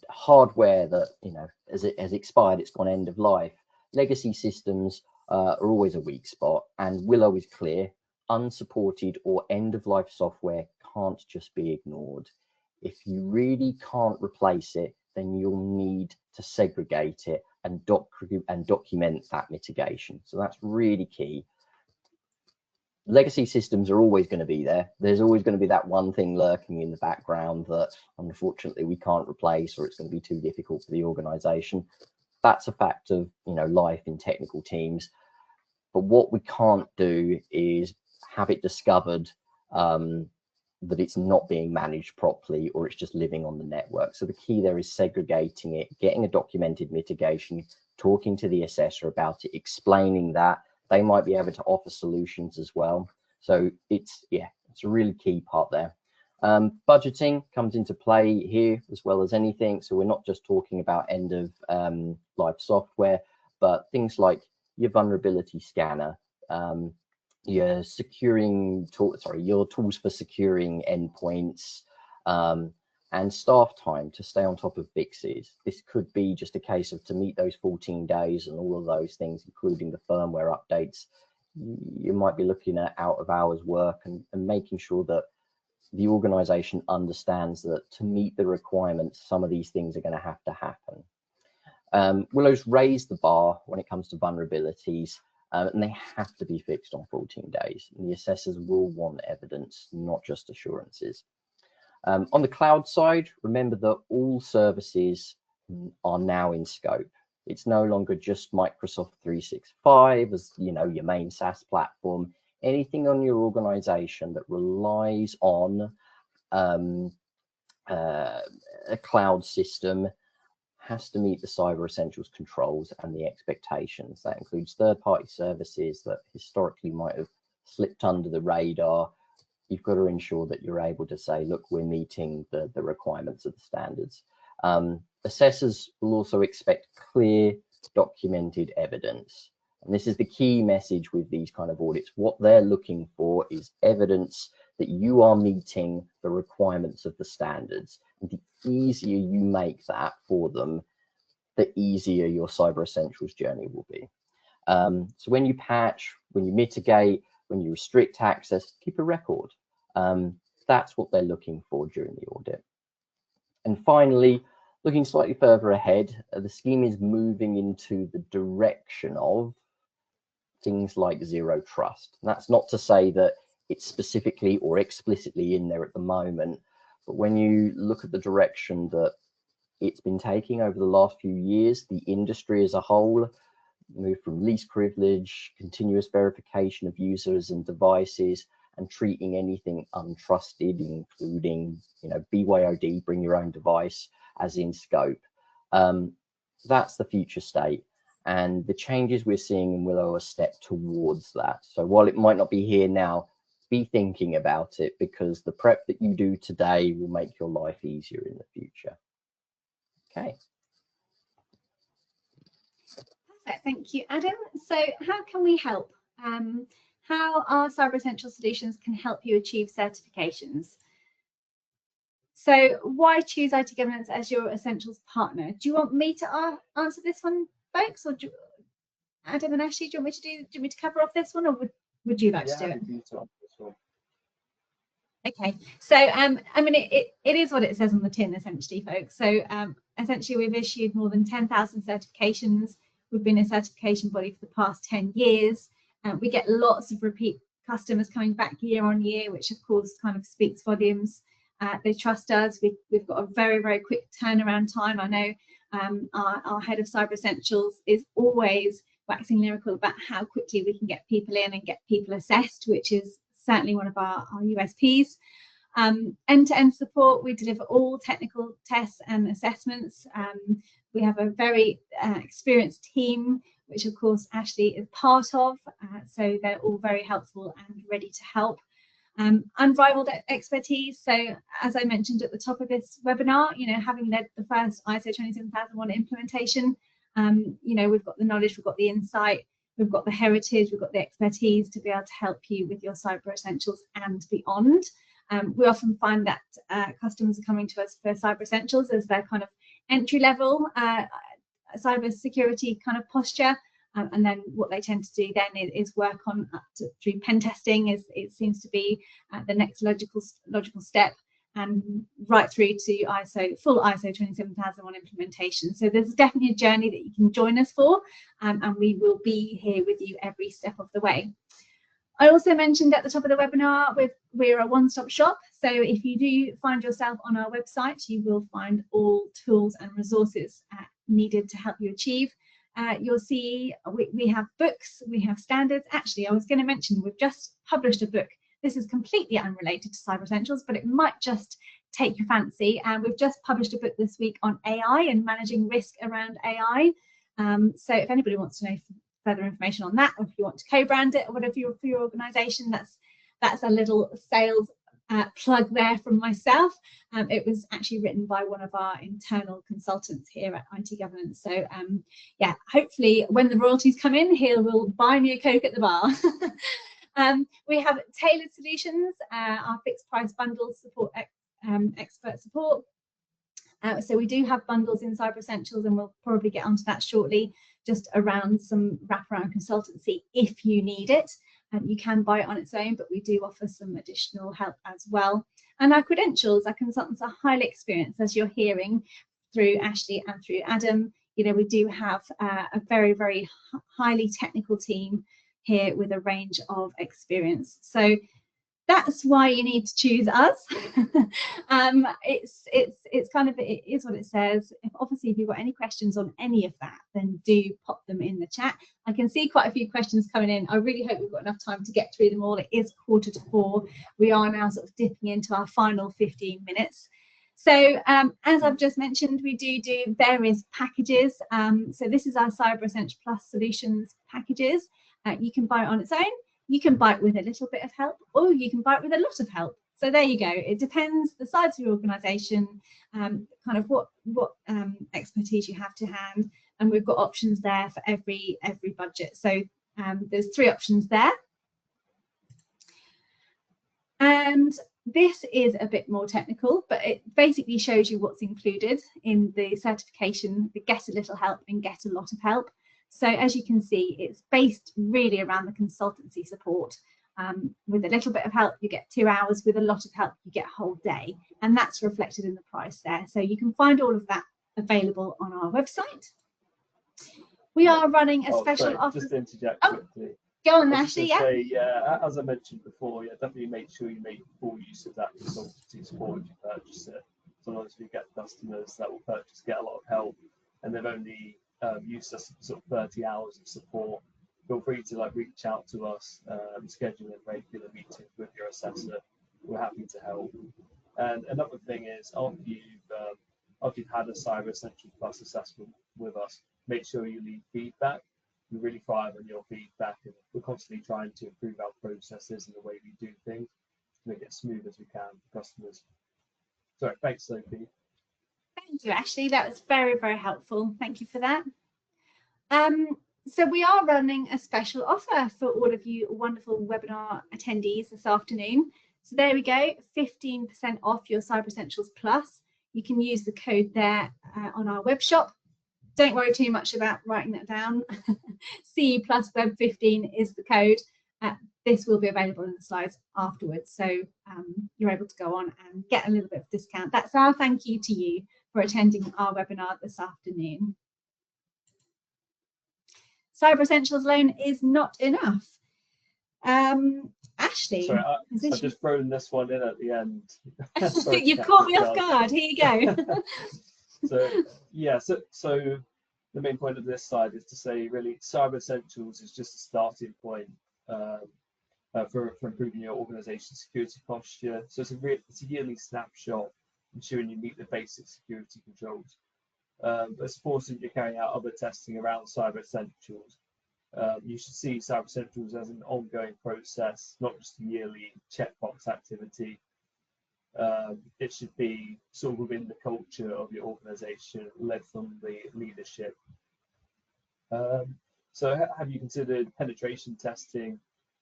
hardware that, you know, as it has expired, it's gone end of life. Legacy systems are always a weak spot, and Willow is clear. Unsupported or end of life software can't just be ignored. If you really can't replace it, then you'll need to segregate it and document that mitigation. So that's really key. Legacy systems are always going to be there. There's always going to be that one thing lurking in the background that unfortunately we can't replace, or it's going to be too difficult for the organization. That's a fact of, you know, life in technical teams. But what we can't do is have it discovered that it's not being managed properly, or it's just living on the network. So the key there is segregating it, getting a documented mitigation, talking to the assessor about it, explaining that. They might be able to offer solutions as well. So it's a really key part there. Budgeting comes into play here as well as anything. So we're not just talking about end of life software, but things like your vulnerability scanner, your your tools for securing endpoints, and staff time to stay on top of fixes. This could be just a case of, to meet those 14 days and all of those things, including the firmware updates, you might be looking at out of hours work and making sure that the organization understands that to meet the requirements, some of these things are going to have to happen. Willow's raised the bar when it comes to vulnerabilities, and they have to be fixed on 14 days. And the assessors will want evidence, not just assurances. On the cloud side, remember that all services are now in scope. It's no longer just Microsoft 365 as, you know, your main SaaS platform. Anything on your organization that relies on a cloud system has to meet the Cyber Essentials controls and the expectations. That includes third-party services that historically might have slipped under the radar. You've got to ensure that you're able to say, look, we're meeting the requirements of the standards. Assessors will also expect clear, documented evidence. And this is the key message with these kind of audits. What they're looking for is evidence that you are meeting the requirements of the standards. The easier you make that for them, the easier your Cyber Essentials journey will be. So when you patch, when you mitigate, when you restrict access, keep a record. That's what they're looking for during the audit. And finally, looking slightly further ahead, the scheme is moving into the direction of things like zero trust. And that's not to say that it's specifically or explicitly in there at the moment, but when you look at the direction that it's been taking over the last few years, the industry as a whole moved from least privilege, continuous verification of users and devices, and treating anything untrusted, including, BYOD, bring your own device, as in scope. That's the future state. And the changes we're seeing in Willow are a step towards that. So while it might not be here now, be thinking about it, because the prep that you do today will make your life easier in the future. Okay. Perfect, thank you, Adam. So how can we help? How our Cyber Essentials solutions can help you achieve certifications? So why choose IT Governance as your Essentials partner? Do you want me to answer this one, folks, or Adam and Ashley, do you want me to cover off this one, or would you like to do it? Okay, so I mean, it is what it says on the tin, essentially, folks. So essentially, we've issued more than 10,000 certifications. We've been a certification body for the past 10 years. We get lots of repeat customers coming back year on year, which of course kind of speaks volumes. They trust us. We've got a very, very quick turnaround time. I know our head of Cyber Essentials is always waxing lyrical about how quickly we can get people in and get people assessed, which is certainly one of our USPs. End-to-end support, we deliver all technical tests and assessments. We have a very experienced team, which of course Ashley is part of, so they're all very helpful and ready to help. Unrivaled expertise. So as I mentioned at the top of this webinar, having led the first ISO 27001 implementation, we've got the knowledge, we've got the insight, we've got the heritage, we've got the expertise to be able to help you with your Cyber Essentials and beyond. We often find that customers are coming to us for Cyber Essentials as their kind of entry level cyber security kind of posture, and then what they tend to do then is work on up to through pen testing. It seems to be the next logical step, and right through to full ISO 27001 implementation. So there's definitely a journey that you can join us for, and we will be here with you every step of the way. I also mentioned at the top of the webinar, we're a one-stop shop. So if you do find yourself on our website, you will find all tools and resources needed to help you achieve. You'll see we have books, we have standards. Actually, I was going to mention we've just published a book. This is completely unrelated to Cyber Essentials, but it might just take your fancy. And we've just published a book this week on AI and managing risk around AI. So if anybody wants to know further information on that, or if you want to co-brand it or whatever for your organization, that's a little sales plug there from myself. It was actually written by one of our internal consultants here at IT Governance. So yeah, hopefully when the royalties come in, he will buy me a Coke at the bar. We have tailored solutions, our fixed price bundles support expert support. So we do have bundles in Cyber Essentials, and we'll probably get onto that shortly, just around some wraparound consultancy if you need it. You can buy it on its own, but we do offer some additional help as well. And our credentials, our consultants are highly experienced, as you're hearing through Ashley and through Adam. We do have a very, very highly technical team here with a range of experience. So that's why you need to choose us. It's kind of, it is what it says. Obviously, if you've got any questions on any of that, then do pop them in the chat. I can see quite a few questions coming in. I really hope we've got enough time to get through them all. It is 3:45. We are now sort of dipping into our final 15 minutes. So as I've just mentioned, we do various packages. So this is our Cyber Essentials Plus Solutions packages. You can buy it on its own. You can buy it with a little bit of help, or you can buy it with a lot of help. So there you go. It depends the size of your organisation, kind of what expertise you have to hand, and we've got options there for every budget. So there's 3 options there. And This is a bit more technical, but it basically shows you what's included in the certification, the get a little help and get a lot of help. So as you can see, it's based really around the consultancy support. With a little bit of help, you get 2 hours. With a lot of help, you get a whole day. And that's reflected in the price there. So you can find all of that available on our website. We are running a special offer. Just to interject quickly. Go on, Ashley. Yeah. Say, yeah, as I mentioned before, yeah, definitely make sure you make full use of that consultancy support if you purchase it. Sometimes we get customers that will get a lot of help, and they've only used us sort of 30 hours of support. Feel free to reach out to us, schedule a regular meeting with your assessor. We're happy to help. And another thing is, after you've had a Cyber Essentials Plus assessment with us, make sure you leave feedback. We really thrive on your feedback, and we're constantly trying to improve our processes and the way we do things to make it as smooth as we can for customers. Sorry, thanks, Sophie. Thank you, Ashley. That was very, very helpful. Thank you for that. So we are running a special offer for all of you wonderful webinar attendees this afternoon. So there we go, 15% off your Cyber Essentials Plus. You can use the code there on our web shop. Don't worry too much about writing that down. CE plus Web 15 is the code. This will be available in the slides afterwards, so you're able to go on and get a little bit of discount. That's our thank you to you for attending our webinar this afternoon. Cyber Essentials alone is not enough. Ashley, sorry, I've just thrown this one in at the end. You've caught me off guard. Here you go. So yeah, so the main point of this slide is to say really Cyber Essentials is just a starting point for improving your organization's security posture. So it's a yearly snapshot ensuring you meet the basic security controls. But it's important you're carrying out other testing around Cyber Essentials. You should see Cyber Essentials as an ongoing process, not just a yearly checkbox activity. It should be sort of within the culture of your organization, led from the leadership. So have you considered penetration testing,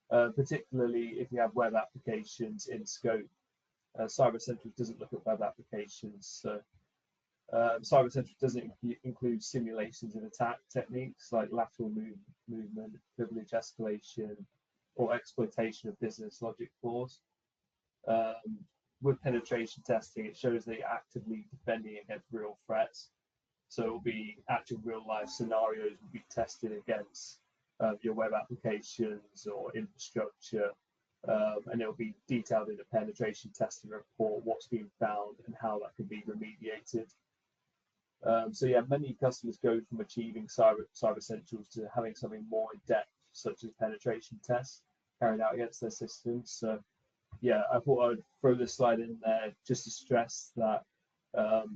particularly if you have web applications in scope? Cyber Essentials doesn't look at web applications. So Cyber Essentials doesn't include simulations of attack techniques like lateral movement, privilege escalation, or exploitation of business logic flaws. With penetration testing, it shows that you're actively defending against real threats. So it will be actual real life scenarios will be tested against your web applications or infrastructure, and it will be detailed in a penetration testing report what's been found and how that can be remediated. So yeah, many customers go from achieving Cyber Essentials to having something more in depth, such as penetration tests carried out against their systems. So yeah, I thought I'd throw this slide in there just to stress that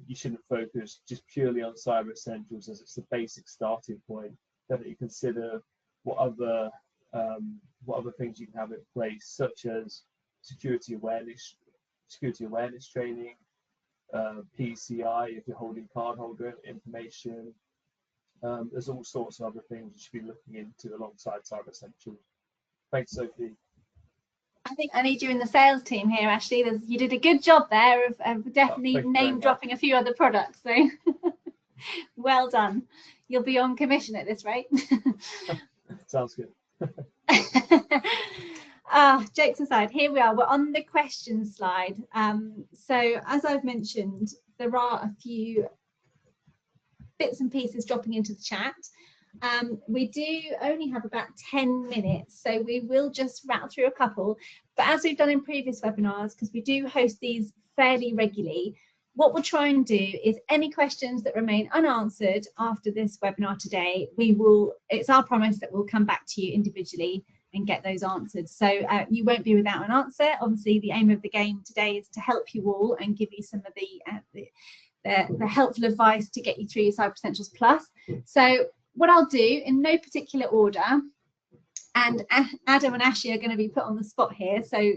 you shouldn't focus just purely on Cyber Essentials as it's the basic starting point. Definitely consider what other things you can have in place, such as security awareness training, PCI if you're holding cardholder information. There's all sorts of other things you should be looking into alongside Cyber Essentials. Thanks, Sophie. I think I need you in the sales team here, Ashley. You did a good job there of definitely name dropping a few other products. So well done. You'll be on commission at this rate. Sounds good. Jokes aside, here we are. We're on the questions slide. So as I've mentioned, there are a few bits and pieces dropping into the chat. We do only have about 10 minutes, so we will just rattle through a couple. But as we've done in previous webinars, because we do host these fairly regularly, what we'll try and do is any questions that remain unanswered after this webinar today, it's our promise that we'll come back to you individually and get those answered. So you won't be without an answer. Obviously, the aim of the game today is to help you all and give you some of the helpful advice to get you through your Cyber Essentials Plus. So what I'll do in no particular order, and Adam and Ashley are going to be put on the spot here, so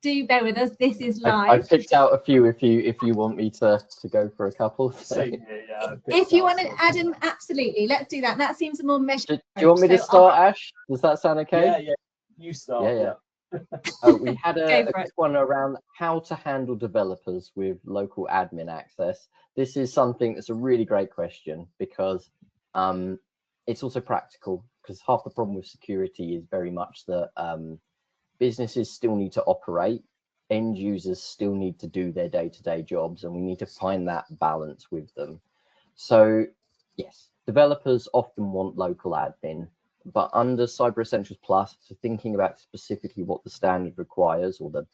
do bear with us. This is live. I picked out a few if you want me to go for a couple. Same here, yeah. If you want to, Adam, absolutely, let's do that. That seems a more measured. Do you want me to start, Ash? Does that sound okay? Yeah, you start. Yeah. We had a quick one around how to handle developers with local admin access. This is something that's a really great question because it's also practical, because half the problem with security is very much that businesses still need to operate, end users still need to do their day-to-day jobs, and we need to find that balance with them. So yes, developers often want local admin, but under Cyber Essentials Plus, so thinking about specifically what the standard requires, or the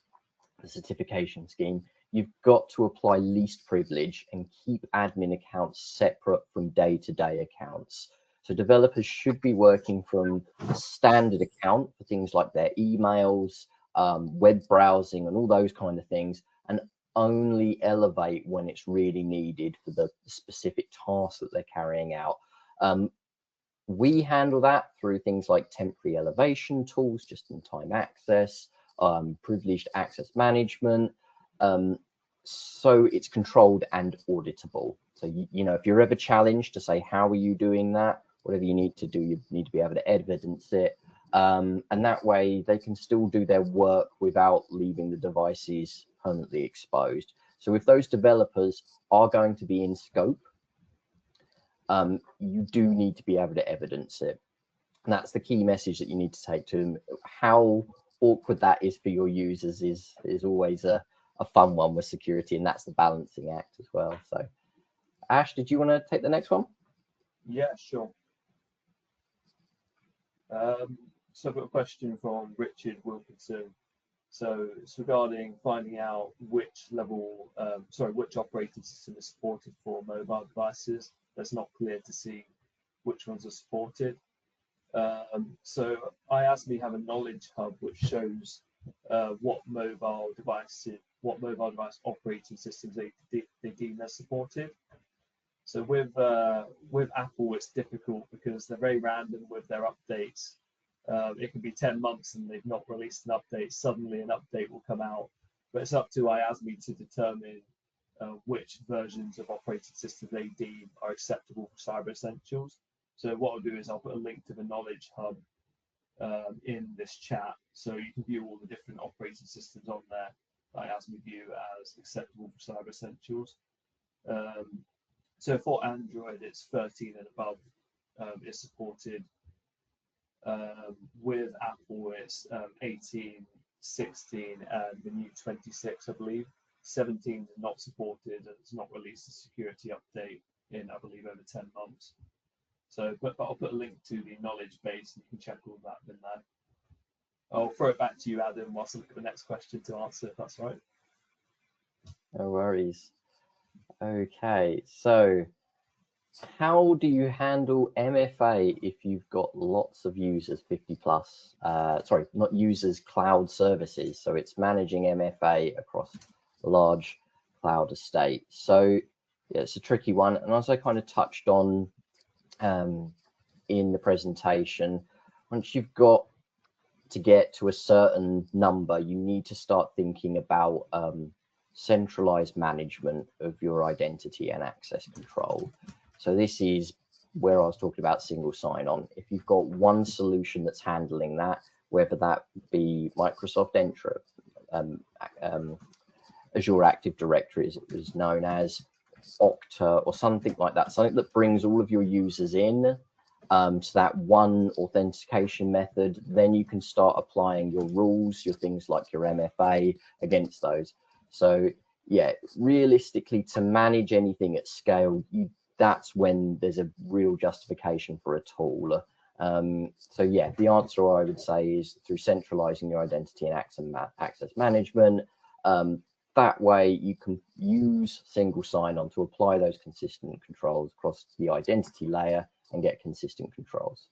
certification scheme, you've got to apply least privilege and keep admin accounts separate from day-to-day accounts. So developers should be working from a standard account for things like their emails, web browsing, and all those kind of things, and only elevate when it's really needed for the specific task that they're carrying out. We handle that through things like temporary elevation tools, just-in-time access, privileged access management. So it's controlled and auditable. So, you know, if you're ever challenged to say, how are you doing that? Whatever you need to do, you need to be able to evidence it. And that way they can still do their work without leaving the devices permanently exposed. So if those developers are going to be in scope, you do need to be able to evidence it. And that's the key message that you need to take to them. How awkward that is for your users is always a fun one with security, and that's the balancing act as well. So Ash, did you want to take the next one? Yeah, sure. So I've got a question from Richard Wilkinson. So it's regarding finding out which which operating system is supported for mobile devices. That's not clear to see which ones are supported. So IASME have a knowledge hub which shows what mobile device operating systems they deem as supported. So with Apple, it's difficult because they're very random with their updates. It can be 10 months and they've not released an update. Suddenly an update will come out, but it's up to IASME to determine which versions of operating system they deem are acceptable for Cyber Essentials. So what I'll do is I'll put a link to the Knowledge Hub in this chat, so you can view all the different operating systems on there that IASME view as acceptable for Cyber Essentials. So for Android, it's 13 and above is supported. With Apple, it's 18, 16, and the new 26, I believe. 17 is not supported, and it's not released a security update in, I believe, over 10 months. So, but I'll put a link to the knowledge base, and you can check all that in there. I'll throw it back to you, Adam, whilst I look at the next question to answer, if that's right. No worries. Okay, so how do you handle MFA if you've got lots of users, 50 plus, sorry, not users, cloud services. So it's managing MFA across a large cloud estate. So yeah, it's a tricky one. And as I kind of touched on in the presentation, once you've got to get to a certain number, you need to start thinking about centralized management of your identity and access control. So this is where I was talking about single sign-on. If you've got one solution that's handling that, whether that be Microsoft Entra, Azure Active Directory is known as, Okta, or something like that, something that brings all of your users in to that one authentication method, then you can start applying your rules, your things like your MFA against those. So yeah, realistically, to manage anything at scale, that's when there's a real justification for a tool. So yeah, the answer I would say is through centralizing your identity and access management. That way you can use single sign-on to apply those consistent controls across the identity layer and get consistent controls.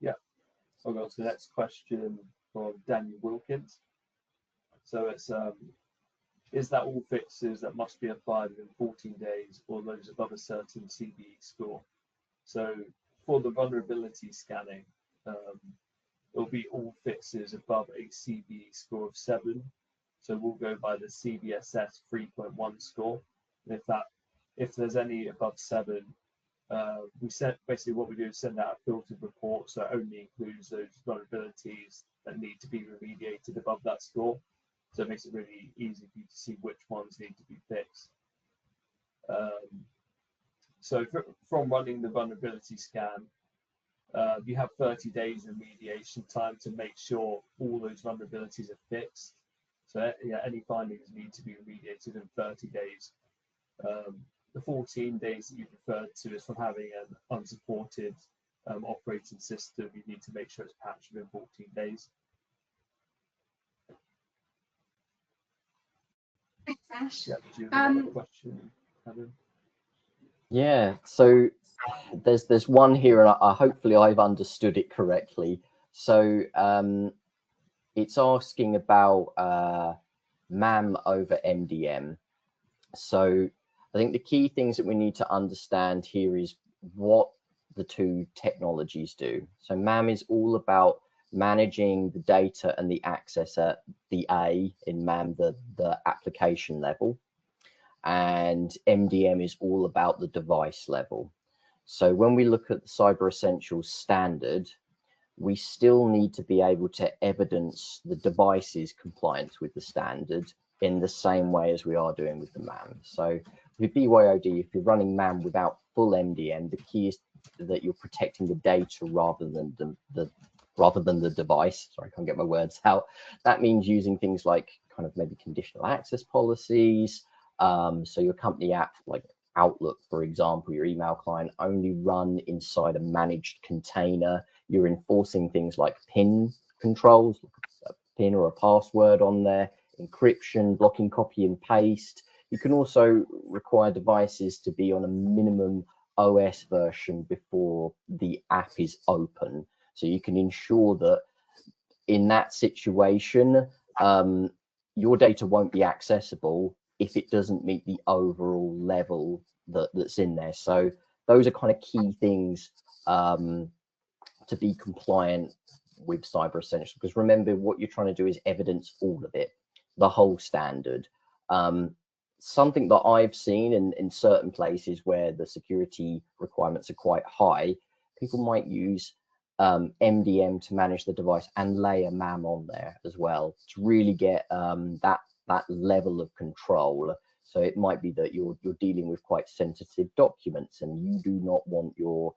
Yeah, I'll go to the next question from Daniel Wilkins. So it's, is that all fixes that must be applied within 14 days or those above a certain CVE score? So for the vulnerability scanning, it'll be all fixes above a CVE score of 7. So we'll go by the CVSS 3.1 score. And if there's any above 7, basically what we do is send out a filtered report, so it only includes those vulnerabilities that need to be remediated above that score. So it makes it really easy for you to see which ones need to be fixed. So from running the vulnerability scan, you have 30 days remediation time to make sure all those vulnerabilities are fixed. So yeah, any findings need to be remediated in 30 days. The 14 days that you referred to is from having an unsupported operating system. You need to make sure it's patched within 14 days. Thanks, Ash. Yeah, do you have another question, Adam? Yeah, so there's one here, and hopefully I've understood it correctly. So it's asking about MAM over MDM. So I think the key things that we need to understand here is what the two technologies do. So MAM is all about managing the data and the access at the A in MAM, the application level, and MDM is all about the device level. So when we look at the Cyber Essentials standard, we still need to be able to evidence the device's compliance with the standard in the same way as we are doing with the MAM. So with BYOD, if you're running MAM without full MDM, the key is that you're protecting the data rather than the device. Sorry, I can't get my words out. That means using things like kind of maybe conditional access policies. So your company app like Outlook, for example, your email client only run inside a managed container. You're enforcing things like PIN controls, a PIN or a password on there, encryption, blocking copy and paste. You can also require devices to be on a minimum OS version before the app is open. So you can ensure that in that situation, your data won't be accessible if it doesn't meet the overall level that's in there. So those are kind of key things to be compliant with Cyber Essentials, because remember, what you're trying to do is evidence all of it, the whole standard. Something that I've seen in certain places where the security requirements are quite high, people might use MDM to manage the device and lay a MAM on there as well to really get that level of control. So it might be that you're dealing with quite sensitive documents and you do not want your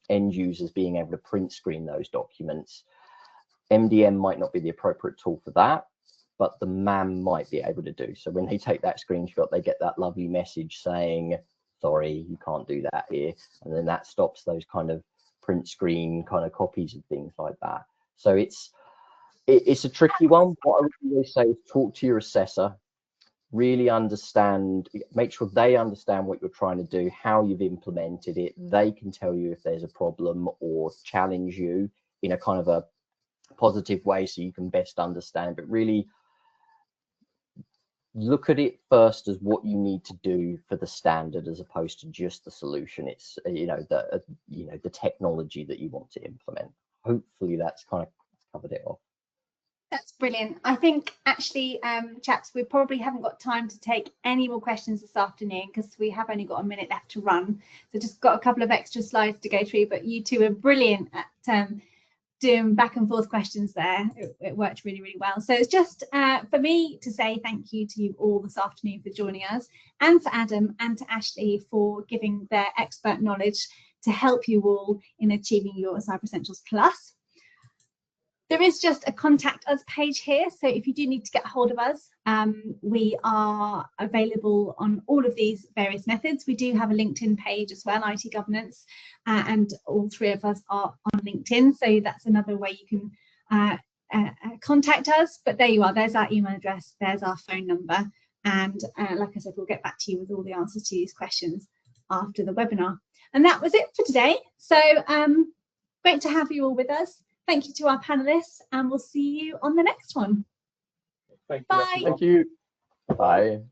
end users being able to print screen those documents. MDM might not be the appropriate tool for that, but the MAM might be able to do. So when they take that screenshot, they get that lovely message saying, sorry, you can't do that here. And then that stops those kind of print screen kind of copies and things like that. So it's a tricky one. What I would always say is talk to your assessor, really understand, make sure they understand what you're trying to do, how you've implemented it. They can tell you if there's a problem or challenge you in a kind of a positive way so you can best understand, but really look at it first as what you need to do for the standard as opposed to just the solution. It's the technology that you want to implement. Hopefully that's kind of covered it off. That's brilliant. I think actually, chaps, we probably haven't got time to take any more questions this afternoon because we have only got a minute left to run. So just got a couple of extra slides to go through, but you two are brilliant at doing back and forth questions there. It worked really, really well. So it's just for me to say thank you to you all this afternoon for joining us, and for Adam and to Ashley for giving their expert knowledge to help you all in achieving your Cyber Essentials Plus. There is just a contact us page here, so if you do need to get hold of us, we are available on all of these various methods. We do have a LinkedIn page as well, IT Governance, and all three of us are on LinkedIn, so that's another way you can contact us. But there you are, there's our email address, there's our phone number, and like I said, we'll get back to you with all the answers to these questions after the webinar. And that was it for today. So great to have you all with us. Thank you to our panelists, and we'll see you on the next one. Thank you. Bye. Thank you. Bye.